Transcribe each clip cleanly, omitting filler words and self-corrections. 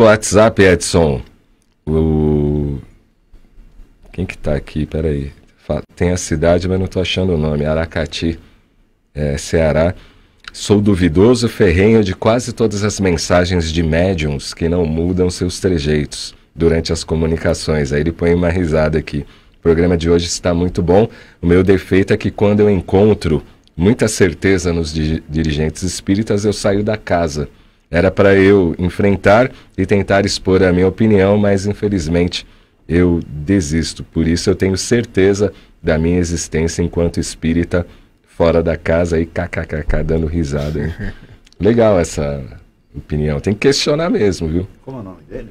WhatsApp, Edson, quem que tá aqui? Peraí. Tem a cidade, mas não tô achando o nome. Aracati, Ceará. Sou duvidoso ferrenho de quase todas as mensagens de médiums que não mudam seus trejeitos durante as comunicações. Aí ele põe uma risada aqui. O programa de hoje está muito bom. O meu defeito é que quando eu encontro muita certeza nos dirigentes espíritas, eu saio da casa. Era para eu enfrentar e tentar expor a minha opinião, mas infelizmente eu desisto. Por isso eu tenho certeza da minha existência enquanto espírita fora da casa, aí kkkk, dando risada. Hein? Legal essa opinião. Tem que questionar mesmo, viu? Como é o nome dele?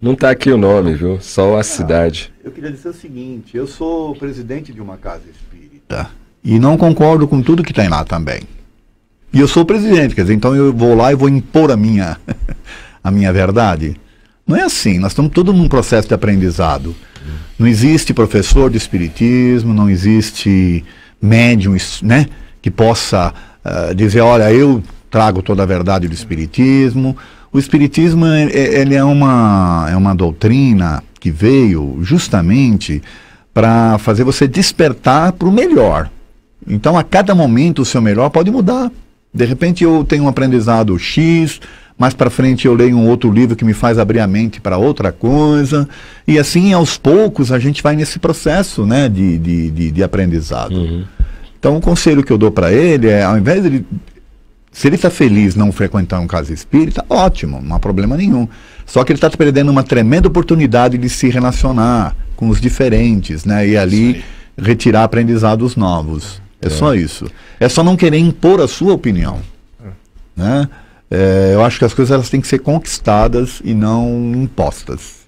Não está aqui o nome, viu? Só a cidade. Eu queria dizer o seguinte, eu sou presidente de uma casa espírita e não concordo com tudo que tem lá também. E eu sou presidente, quer dizer, então eu vou lá e vou impor a minha verdade. Não é assim, nós estamos todos num processo de aprendizado. Não existe professor de espiritismo, não existe médium, né, que possa dizer, olha, eu trago toda a verdade do espiritismo. O espiritismo ele é uma doutrina que veio justamente para fazer você despertar para o melhor. Então, a cada momento, o seu melhor pode mudar. De repente, eu tenho um aprendizado X, mais para frente eu leio um outro livro que me faz abrir a mente para outra coisa. E assim, aos poucos, a gente vai nesse processo, né, de aprendizado. Uhum. Então, o conselho que eu dou para ele é, ao invés de ele... Se ele está feliz não frequentar um casa espírita, ótimo, não há problema nenhum. Só que ele está perdendo uma tremenda oportunidade de se relacionar com os diferentes, né? E ali retirar aprendizados novos. É só isso. É só não querer impor a sua opinião. Né? Eu acho que as coisas elas têm que ser conquistadas e não impostas.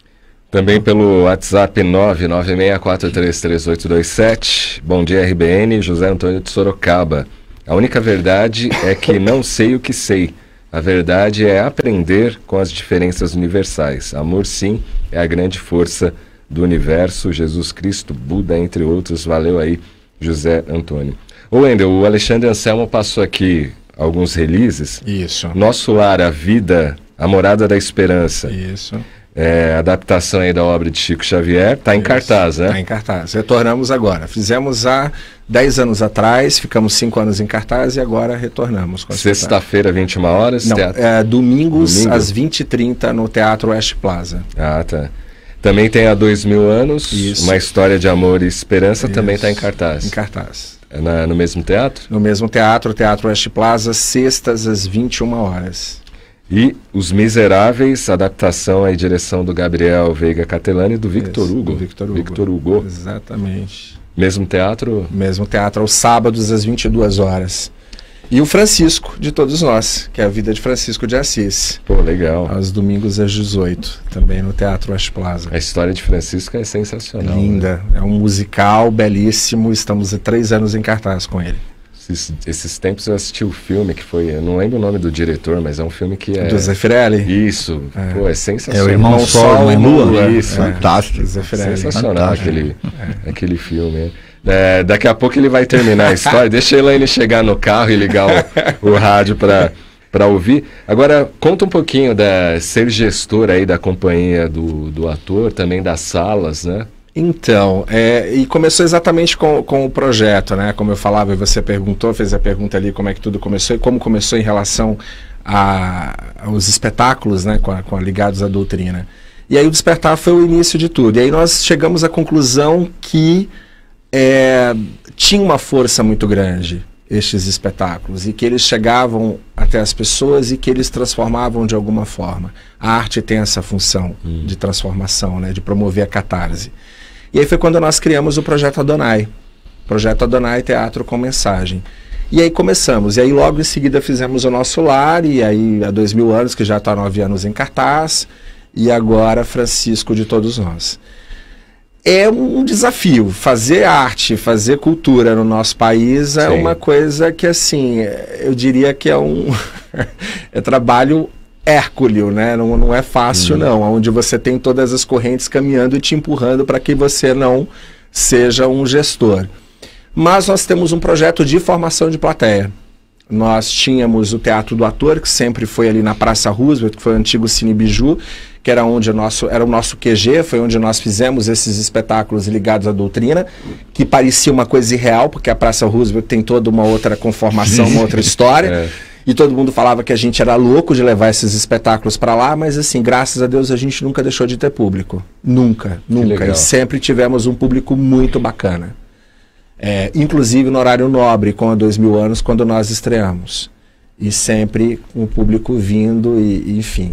Também pelo WhatsApp 996433827. Bom dia, RBN, José Antônio de Sorocaba. A única verdade é que não sei o que sei. A verdade é aprender com as diferenças universais. Amor, sim, é a grande força do universo. Jesus Cristo, Buda, entre outros. Valeu aí, José Antônio. Ô, Wendel, o Alexandre Anselmo passou aqui alguns releases. Isso. Nosso Lar, a Vida, a Morada da Esperança. Isso. Adaptação aí da obra de Chico Xavier, está em cartaz, né? Está em cartaz. Retornamos agora. Fizemos há 10 anos atrás, ficamos 5 anos em cartaz e agora retornamos. Sexta-feira, 21 horas? Não, domingos às 20h30 no Teatro West Plaza. Ah, tá. Também tem há 2000 anos, Isso. Uma História de Amor e Esperança. Isso. Também está em cartaz. Em cartaz. No mesmo teatro? No mesmo teatro, Teatro West Plaza, sextas às 21 horas. E Os Miseráveis, adaptação e direção do Gabriel Veiga Catelani e do Victor Hugo. Do Victor Hugo. Victor Hugo. Exatamente. Mesmo teatro? Mesmo teatro, aos sábados às 22 horas. E o Francisco, de todos nós, que é a vida de Francisco de Assis. Pô, legal. Aos domingos às 18, também no Teatro West Plaza. A história de Francisco é sensacional. Linda, né? É um musical belíssimo, estamos há 3 anos em cartaz com ele. Esses tempos eu assisti o filme que foi, eu não lembro o nome do diretor, mas é um filme que é... Do Zeffirelli? Isso, pô, é sensacional. É o Irmão Sol, Irmão Lua. Isso, fantástico. Sensacional aquele filme. Daqui a pouco ele vai terminar a história, deixa a Elaine chegar no carro e ligar o rádio para ouvir. Agora, conta um pouquinho da ser gestor aí da companhia do ator, também das salas, né? Então, e começou exatamente com o projeto, né? Como eu falava, e você perguntou, fez a pergunta ali como é que tudo começou e como começou em relação aos espetáculos, né? Ligados à doutrina. E aí o Despertar foi o início de tudo. E aí nós chegamos à conclusão que tinha uma força muito grande estes espetáculos e que eles chegavam até as pessoas e que eles transformavam de alguma forma. A arte tem essa função de transformação, né? De promover a catarse. E aí foi quando nós criamos o Projeto Adonai. Projeto Adonai, Teatro com Mensagem. E aí começamos. E aí logo em seguida fizemos o Nosso Lar, e aí há 2000 anos, que já está há 9 anos em cartaz, e agora Francisco de Todos Nós. É um desafio. Fazer arte, fazer cultura no nosso país é uma coisa que, assim, eu diria que é é trabalho hércules, né? Não é fácil, não. Onde você tem todas as correntes caminhando e te empurrando para que você não seja um gestor. Mas nós temos um projeto de formação de plateia. Nós tínhamos o Teatro do Ator, que sempre foi ali na Praça Roosevelt, que foi o antigo Cine Biju, que era onde era o nosso QG, foi onde nós fizemos esses espetáculos ligados à doutrina, que parecia uma coisa irreal, porque a Praça Roosevelt tem toda uma outra conformação, uma outra história, e todo mundo falava que a gente era louco de levar esses espetáculos para lá, mas assim, graças a Deus a gente nunca deixou de ter público, nunca, e sempre tivemos um público muito bacana. Inclusive no horário nobre, com a 2000 anos, quando nós estreamos. E sempre com o público vindo, enfim.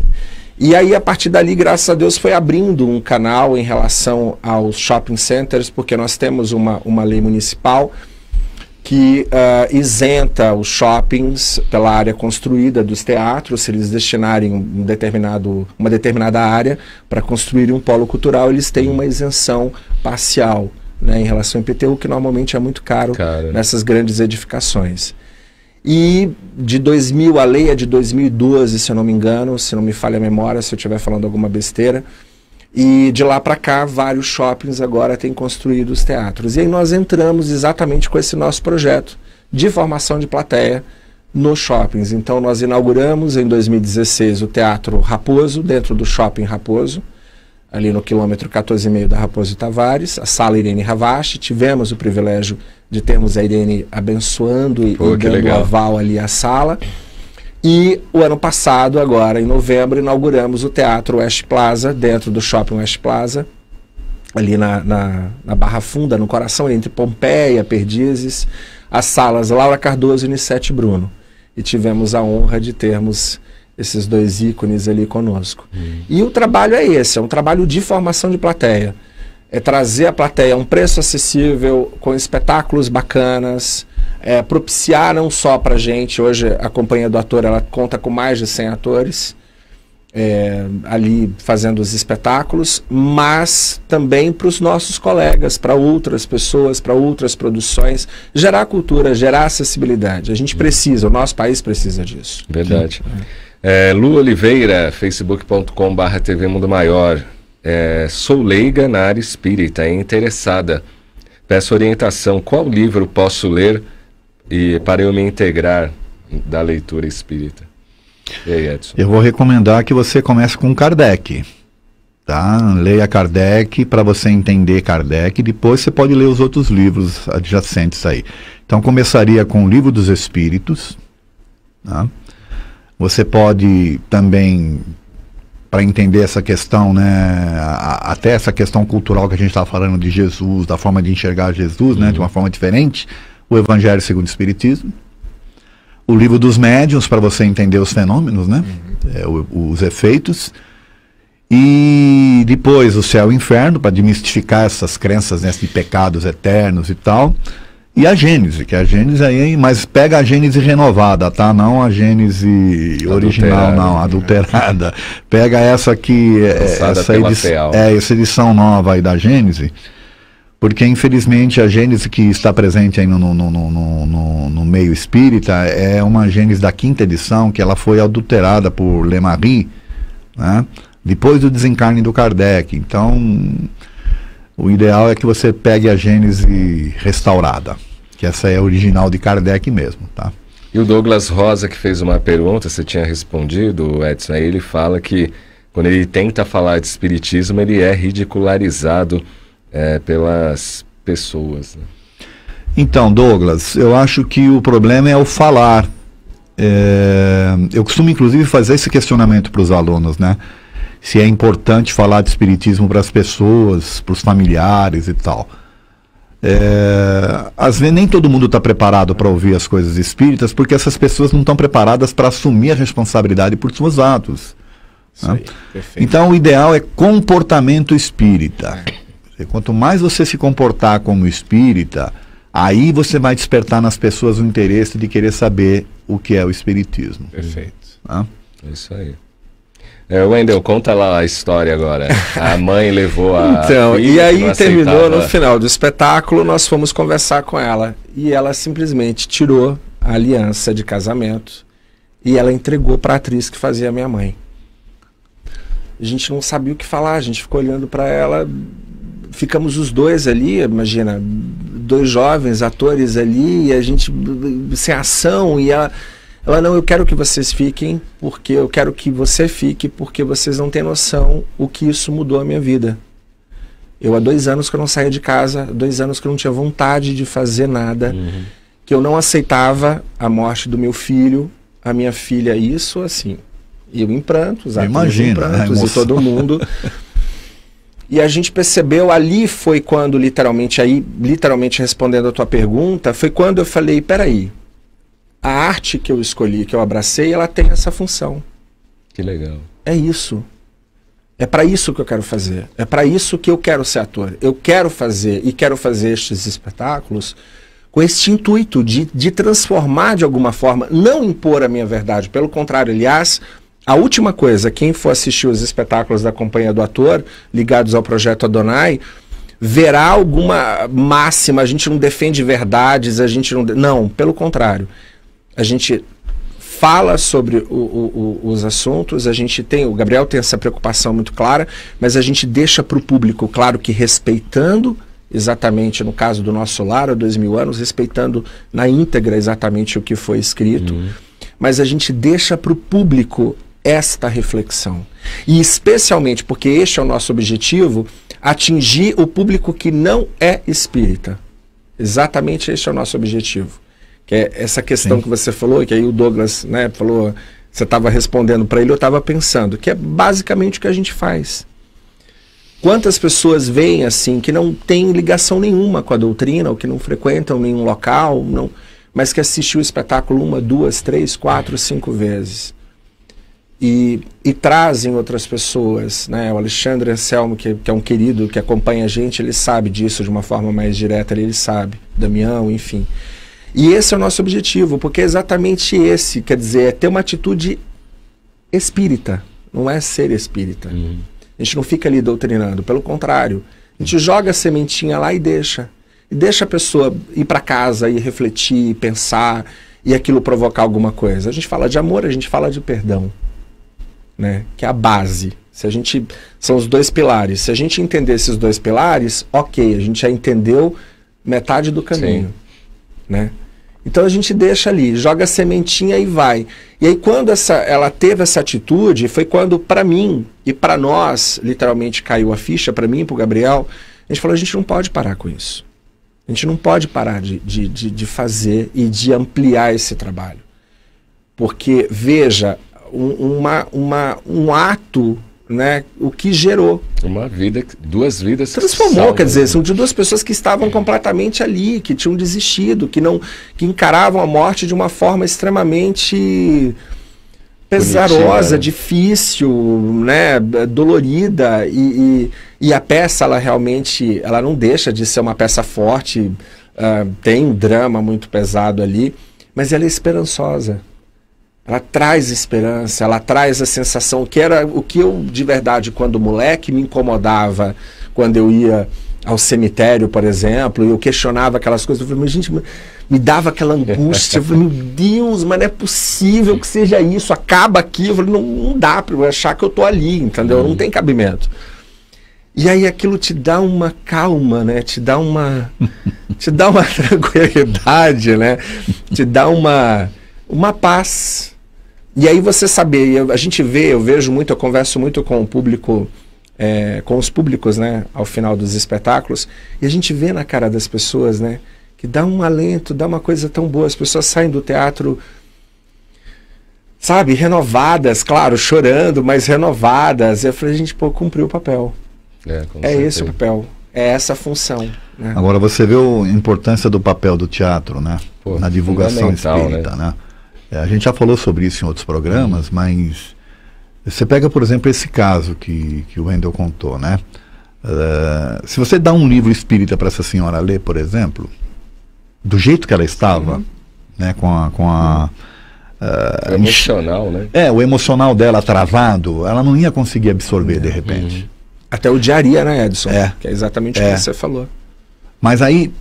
E aí, a partir dali, graças a Deus, foi abrindo um canal em relação aos shopping centers, porque nós temos uma lei municipal que isenta os shoppings pela área construída dos teatros. Se eles destinarem uma determinada área para construir um polo cultural, eles têm uma isenção parcial, né, em relação ao IPTU, que normalmente é muito caro nessas grandes edificações. E de 2000, a lei é de 2012, se eu não me engano, se não me falha a memória, se eu estiver falando alguma besteira. E de lá para cá, vários shoppings agora têm construído os teatros. E aí nós entramos exatamente com esse nosso projeto de formação de plateia nos shoppings. Então nós inauguramos em 2016 o Teatro Raposo, dentro do Shopping Raposo, ali no quilômetro 14,5 da Raposo Tavares, a Sala Irene Ravache. Tivemos o privilégio de termos a Irene abençoando e dando aval ali à sala. E o ano passado, agora em novembro, inauguramos o Teatro West Plaza, dentro do Shopping West Plaza, ali na Barra Funda, no coração, entre Pompeia, Perdizes, as salas Laura Cardoso e Nissete Bruno. E tivemos a honra de termos esses dois ícones ali conosco. E o trabalho é esse, é um trabalho de formação de plateia. É trazer a plateia a um preço acessível, com espetáculos bacanas, propiciar não só para a gente, hoje a Companhia do Ator ela conta com mais de 100 atores ali fazendo os espetáculos, mas também para os nossos colegas, para outras pessoas, para outras produções, gerar cultura, gerar acessibilidade. A gente precisa, o nosso país precisa disso. Verdade. Lu Oliveira, facebook.com/TV Mundo Maior. Sou leiga na área espírita e interessada. Peço orientação. Qual livro posso ler para eu me integrar da leitura espírita? E aí, Edson? Eu vou recomendar que você comece com Kardec. Tá? Leia Kardec para você entender Kardec. Depois você pode ler os outros livros adjacentes aí. Então começaria com o Livro dos Espíritos. Tá? Você pode também, para entender essa questão, né, até essa questão cultural que a gente estava falando de Jesus, da forma de enxergar Jesus, né, de uma forma diferente, o Evangelho segundo o Espiritismo. O Livro dos Médiuns, para você entender os fenômenos, né, os efeitos. E depois o Céu e o Inferno, para demistificar essas crenças, né, de pecados eternos e tal. E a Gênese, que a Gênese aí, mas pega a Gênese renovada, tá? Não a Gênese original, não, adulterada. Pega essa aqui, essa edição nova aí da Gênese, porque infelizmente a Gênese que está presente aí no meio espírita é uma Gênese da 5ª edição, que ela foi adulterada por Le Marie, né? Depois do desencarne do Kardec. Então, o ideal é que você pegue a Gênese restaurada, que essa é a original de Kardec mesmo, tá? E o Douglas Rosa, que fez uma pergunta, você tinha respondido, Edson, aí ele fala que quando ele tenta falar de espiritismo, ele é ridicularizado pelas pessoas, né? Então, Douglas, eu acho que o problema é o falar. Eu costumo, inclusive, fazer esse questionamento para os alunos, né? Se é importante falar de espiritismo para as pessoas, para os familiares e tal. Às vezes nem todo mundo está preparado para ouvir as coisas espíritas, porque essas pessoas não estão preparadas para assumir a responsabilidade por seus atos. Né? Então o ideal é comportamento espírita. Quanto mais você se comportar como espírita, aí você vai despertar nas pessoas o interesse de querer saber o que é o espiritismo. Perfeito. Né? É isso aí. Wendel, conta lá a história agora. A mãe levou a... Então, e aí terminou no final do espetáculo, nós fomos conversar com ela. E ela simplesmente tirou a aliança de casamento e ela entregou para a atriz que fazia a minha mãe. A gente não sabia o que falar, a gente ficou olhando para ela, ficamos os dois ali, imagina, 2 jovens atores ali, e a gente sem ação, e ela... Ela, não, eu quero que vocês fiquem, porque eu quero que você fique, porque vocês não têm noção o que isso mudou a minha vida. Eu há 2 anos que eu não saía de casa, 2 anos que eu não tinha vontade de fazer nada, que eu não aceitava a morte do meu filho, a minha filha, isso assim. E eu em prantos, imagina, e todo mundo. E a gente percebeu, ali foi quando, literalmente respondendo a tua pergunta, foi quando eu falei, peraí, a arte que eu escolhi, que eu abracei, ela tem essa função. Que legal. É isso. É para isso que eu quero fazer. É para isso que eu quero ser ator. Eu quero fazer, e quero fazer estes espetáculos com este intuito de transformar de alguma forma, não impor a minha verdade, pelo contrário, aliás, a última coisa, quem for assistir os espetáculos da Companhia do Ator, ligados ao Projeto Adonai, verá alguma máxima, a gente não defende verdades, a gente não... Não, pelo contrário. A gente fala sobre os assuntos, o Gabriel tem essa preocupação muito clara, mas a gente deixa para o público, claro que respeitando exatamente, no caso do Nosso Lar, há 2000 anos, respeitando na íntegra exatamente o que foi escrito, mas a gente deixa para o público esta reflexão. E especialmente porque este é o nosso objetivo, atingir o público que não é espírita. Exatamente este é o nosso objetivo. Que é essa questão que você falou, que aí o Douglas, né, falou, você estava respondendo para ele, eu estava pensando, que é basicamente o que a gente faz. Quantas pessoas veem assim, que não tem ligação nenhuma com a doutrina, ou que não frequentam nenhum local, não, mas que assistiu o espetáculo 1, 2, 3, 4, 5 vezes. E trazem outras pessoas, né? O Alexandre Anselmo, que é um querido, que acompanha a gente, ele sabe disso de uma forma mais direta, ele sabe, Damião, enfim. E esse é o nosso objetivo, porque é exatamente esse, quer dizer, é ter uma atitude espírita, não é ser espírita. A gente não fica ali doutrinando, pelo contrário, a gente joga a sementinha lá e deixa a pessoa ir para casa e refletir, e pensar, e aquilo provocar alguma coisa. A gente fala de amor, a gente fala de perdão, né? Que é a base. São os 2 pilares. Se a gente entender esses 2 pilares, ok, a gente já entendeu metade do caminho, né? Então a gente deixa ali, joga a sementinha e vai. E aí quando ela teve essa atitude, foi quando para mim e para nós, literalmente caiu a ficha, para mim e para o Gabriel, a gente falou, a gente não pode parar com isso. A gente não pode parar de fazer e de ampliar esse trabalho. Porque, veja, um ato, né, o que gerou. Uma vida, 2 vidas. Transformou, quer dizer, são de 2 pessoas que estavam completamente ali, que tinham desistido, que encaravam a morte de uma forma extremamente pesarosa, difícil, né, dolorida, e a peça, ela realmente, ela não deixa de ser uma peça forte, tem um drama muito pesado ali, mas ela é esperançosa. Ela traz esperança, ela traz a sensação que era o que eu, de verdade, quando moleque, me incomodava, quando eu ia ao cemitério, por exemplo, e eu questionava aquelas coisas, eu falei, mas gente, me dava aquela angústia, eu falei, meu Deus, mas não é possível que seja isso, acaba aqui, eu falei, não dá para eu achar que eu tô ali, entendeu? Não tem cabimento. E aí aquilo te dá uma calma, né? Te dá uma tranquilidade, né? Te dá uma paz. E aí você saber, a gente vê, eu vejo muito, eu converso muito com o público, com os públicos, né, ao final dos espetáculos, e a gente vê na cara das pessoas, né, que dá um alento, dá uma coisa tão boa, as pessoas saem do teatro, sabe, renovadas, claro, chorando, mas renovadas. Eu falei, gente, pô, cumpriu o papel. É esse o papel, é essa a função. Né? Agora você vê a importância do papel do teatro, né, na divulgação espírita, né? A gente já falou sobre isso em outros programas, mas você pega, por exemplo, esse caso que o Wendel contou, né? Se você dá um livro espírita para essa senhora ler, por exemplo, do jeito que ela estava, né, com a o emocional, né? O emocional dela travado, ela não ia conseguir absorver de repente. Até odiaria, né, Edson? Que é exatamente o que você falou. Mas aí,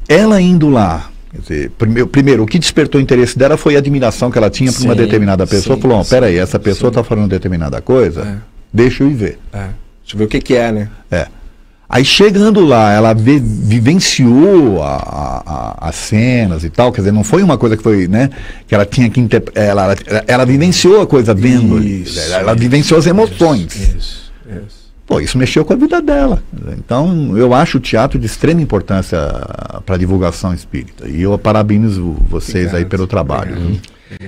ela indo lá, quer dizer, primeiro, o que despertou o interesse dela foi a admiração que ela tinha por uma determinada pessoa. Falou, peraí, essa pessoa está falando determinada coisa, deixa eu ir ver. Deixa eu ver o que é, né? Aí chegando lá, ela vivenciou as cenas e tal, quer dizer, não foi uma coisa que foi, né, que ela tinha que ela vivenciou a coisa vendo, ela vivenciou as emoções. Isso. Pô, isso mexeu com a vida dela. Então, eu acho o teatro de extrema importância para a divulgação espírita. E eu parabenizo vocês aí pelo trabalho.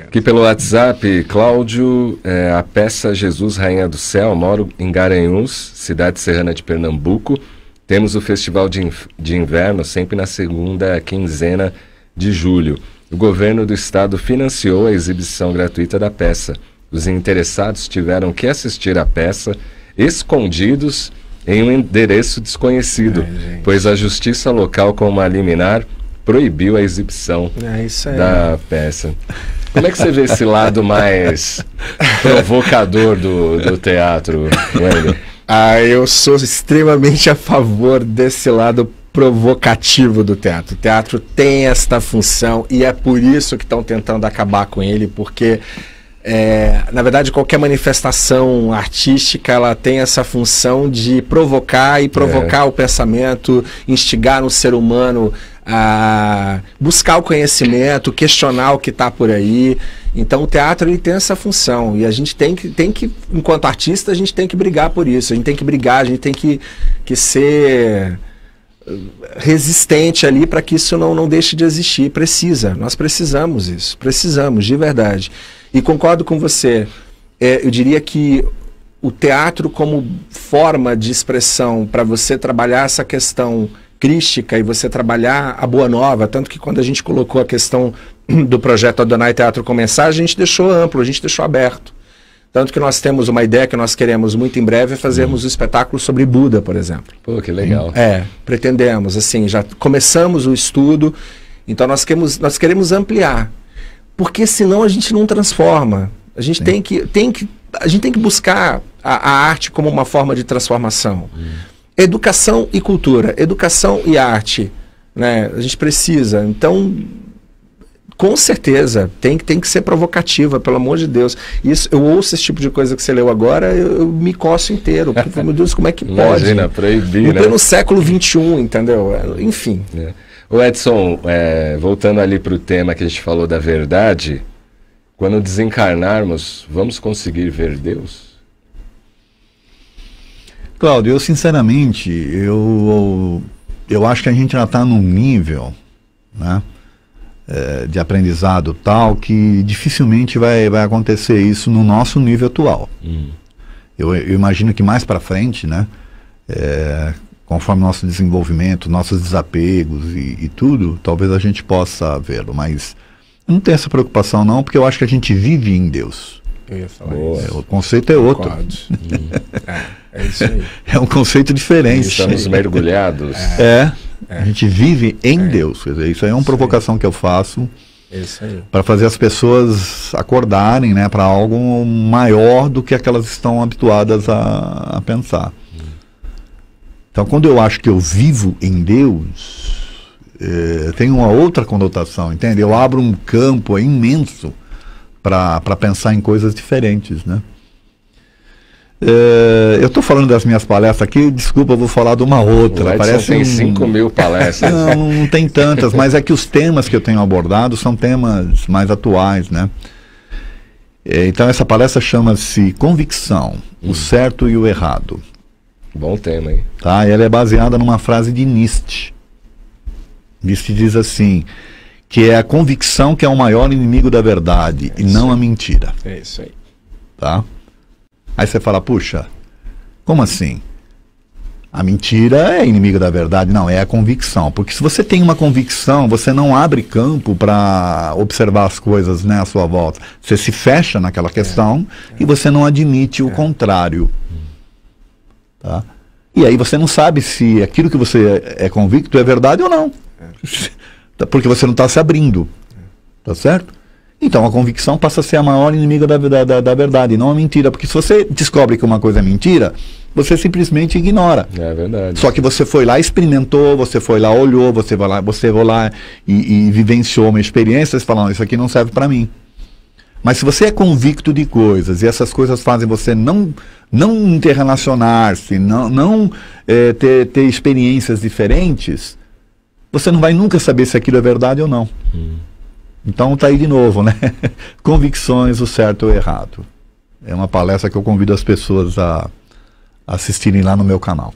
Aqui pelo WhatsApp, Cláudio, a peça Jesus Rainha do Céu, moro em Garanhuns, cidade serrana de Pernambuco. Temos o festival de inverno sempre na segunda quinzena de julho. O governo do estado financiou a exibição gratuita da peça. Os interessados tiveram que assistir à peça escondidos em um endereço desconhecido, pois a justiça local, com uma liminar, proibiu a exibição da peça. Como é que você vê esse lado mais provocador do teatro, Wendel? Eu sou extremamente a favor desse lado provocativo do teatro. O teatro tem esta função e é por isso que estão tentando acabar com ele, porque na verdade qualquer manifestação artística ela tem essa função de provocar o pensamento, instigar no ser humano a buscar o conhecimento, questionar o que está por aí. Então o teatro ele tem essa função e a gente tem que, enquanto artista, a gente tem que brigar por isso, a gente tem que brigar, a gente tem que ser resistente ali para que isso não deixe de existir. Nós precisamos isso, precisamos de verdade. E concordo com você, eu diria que o teatro como forma de expressão para você trabalhar essa questão crística e você trabalhar a boa nova, tanto que quando a gente colocou a questão do projeto Adonai Teatro com Mensagem, a gente deixou amplo, a gente deixou aberto. Tanto que nós temos uma ideia que nós queremos muito em breve fazermos um espetáculo sobre Buda, por exemplo. Pô, que legal. Pretendemos, assim, já começamos o estudo, então nós queremos ampliar, porque senão a gente não transforma. A gente tem que buscar a arte como uma forma de transformação. Educação e cultura, educação e arte, né? A gente precisa, então, com certeza, tem que ser provocativa, pelo amor de Deus. Isso, eu ouço esse tipo de coisa que você leu agora, eu me coço inteiro, porque, meu Deus, como é que pode? Imagina, proibir, no pleno século XXI, entendeu? Enfim. O Edson, voltando ali para o tema que a gente falou da verdade, quando desencarnarmos, vamos conseguir ver Deus? Cláudio, eu sinceramente, eu acho que a gente já está num nível, né, de aprendizado tal que dificilmente vai acontecer isso no nosso nível atual. Eu imagino que mais para frente, né, conforme nosso desenvolvimento, nossos desapegos e tudo, talvez a gente possa vê-lo, mas eu não tenho essa preocupação não, porque eu acho que a gente vive em Deus. Eu ia falar isso. O conceito é outro. É isso aí. É um conceito diferente. Estamos mergulhados. A gente vive em Deus. Quer dizer, isso aí é uma provocação que eu faço para fazer as pessoas acordarem, né, para algo maior do que aquelas estão habituadas a pensar. Então, quando eu acho que eu vivo em Deus, tem uma outra conotação, entende? Eu abro um campo imenso para pensar em coisas diferentes, né? Eu estou falando das minhas palestras aqui, desculpa, eu vou falar de uma outra. Parece tem 5.000 palestras. Não tem tantas, mas é que os temas que eu tenho abordado são temas mais atuais, né? Então essa palestra chama-se Convicção, o certo e o errado. Bom tema, hein? Tá? E ela é baseada numa frase de Nietzsche. Nietzsche diz assim, que é a convicção que é o maior inimigo da verdade e não a mentira. É isso aí. Tá? Aí você fala, puxa, como assim? A mentira é inimiga da verdade? Não, é a convicção. Porque se você tem uma convicção, você não abre campo para observar as coisas, né, à sua volta. Você se fecha naquela questão e você não admite o contrário. Tá? E aí você não sabe se aquilo que você é convicto é verdade ou não. Porque você não está se abrindo. Tá certo? Então a convicção passa a ser a maior inimiga da verdade, não a mentira. Porque se você descobre que uma coisa é mentira, você simplesmente ignora. É verdade. Só que você foi lá, experimentou, você foi lá, olhou, você foi lá e vivenciou uma experiência, você fala, não, isso aqui não serve para mim. Mas se você é convicto de coisas e essas coisas fazem você não interrelacionar-se, não ter experiências diferentes, você não vai nunca saber se aquilo é verdade ou não. Então tá aí de novo, né? Convicções, o certo ou o errado. É uma palestra que eu convido as pessoas a assistirem lá no meu canal.